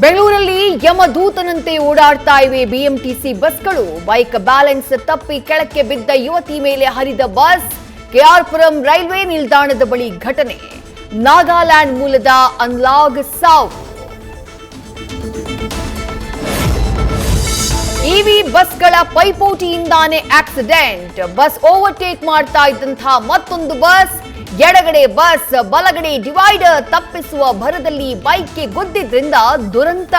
ಬೆಂಗಳೂರಲ್ಲಿ ಯಮದೂತನಂತೆ ಓಡಾಡ್ತಾ ಇವೆ ಬಿಎಂಟಿಸಿ ಬಸ್ಗಳು. ಬೈಕ್ ಬ್ಯಾಲೆನ್ಸ್ ತಪ್ಪಿ ಕೆಳಕ್ಕೆ ಬಿದ್ದ ಯುವತಿ ಮೇಲೆ ಹರಿದ ಬಸ್. ಕೆಆರ್ಪುರಂ ರೈಲ್ವೆ ನಿಲ್ದಾಣದ ಬಳಿ ಘಟನೆ. ನಾಗಾಲ್ಯಾಂಡ್ ಮೂಲದ ಅನ್ಲಾಗ್ ಸಾವು. ಇವಿ ಬಸ್ಗಳ ಪೈಪೋಟಿಯಿಂದಾನೇ ಆಕ್ಸಿಡೆಂಟ್. ಬಸ್ ಓವರ್ಟೇಕ್ ಮಾಡ್ತಾ ಇದ್ದಂತಹ ಮತ್ತೊಂದು ಬಸ್. ಎಡಗಡೆ ಬಸ್, ಬಲಗಡೆ ಡಿವೈಡರ್ ತಪ್ಪಿಸುವ ಭರದಲ್ಲಿ ಬೈಕ್ಗೆ ಗುದ್ದಿದ್ರಿಂದ ದುರಂತ.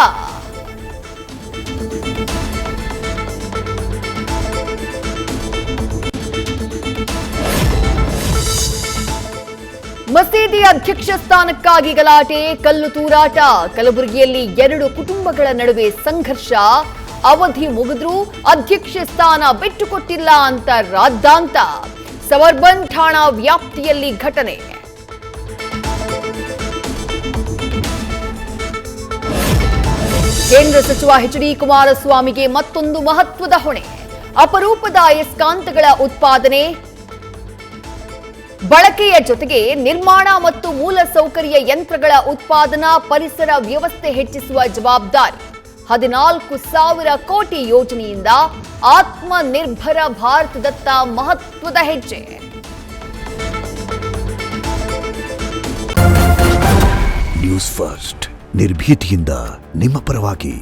ಮಸೀದಿ ಅಧ್ಯಕ್ಷ ಸ್ಥಾನಕ್ಕಾಗಿ ಗಲಾಟೆ, ಕಲ್ಲು ತೂರಾಟ. ಕಲಬುರಗಿಯಲ್ಲಿ 2 ಕುಟುಂಬಗಳ ನಡುವೆ ಸಂಘರ್ಷ. ಅವಧಿ ಮುಗಿದ್ರೂ ಅಧ್ಯಕ್ಷ ಸ್ಥಾನ ಬಿಟ್ಟುಕೊಟ್ಟಿಲ್ಲ ಅಂತ ರಾದ್ದಾಂತ. ಸಬರ್ಬನ್ ಠಾಣಾ ವ್ಯಾಪ್ತಿಯಲ್ಲಿ ಘಟನೆ. ಕೇಂದ್ರ ಸಚಿವ ಎಚ್.ಡಿ. ಕುಮಾರಸ್ವಾಮಿಗೆ ಮತ್ತೊಂದು ಮಹತ್ವದ ಹೊಣೆ. ಅಪರೂಪದ ಅಯಸ್ಕಾಂತಗಳ ಉತ್ಪಾದನೆ, ಬಳಕೆಯ ಜೊತೆಗೆ ನಿರ್ಮಾಣ ಮತ್ತು ಮೂಲಸೌಕರ್ಯ ಯಂತ್ರಗಳ ಉತ್ಪಾದನಾ ಪರಿಸರ ವ್ಯವಸ್ಥೆ ಹೆಚ್ಚಿಸುವ ಜವಾಬ್ದಾರಿ. 14,000 ಕೋಟಿ ಯೋಜನೆಯಿಂದ ಆತ್ಮನಿರ್ಭರ ಭಾರತದತ್ತ ಮಹತ್ವದ ಹೆಜ್ಜೆ. ನ್ಯೂಸ್ ಫಸ್ಟ್, ನಿರ್ಭೀತಿಯಿಂದ ನಿಮ್ಮ ಪರವಾಗಿ.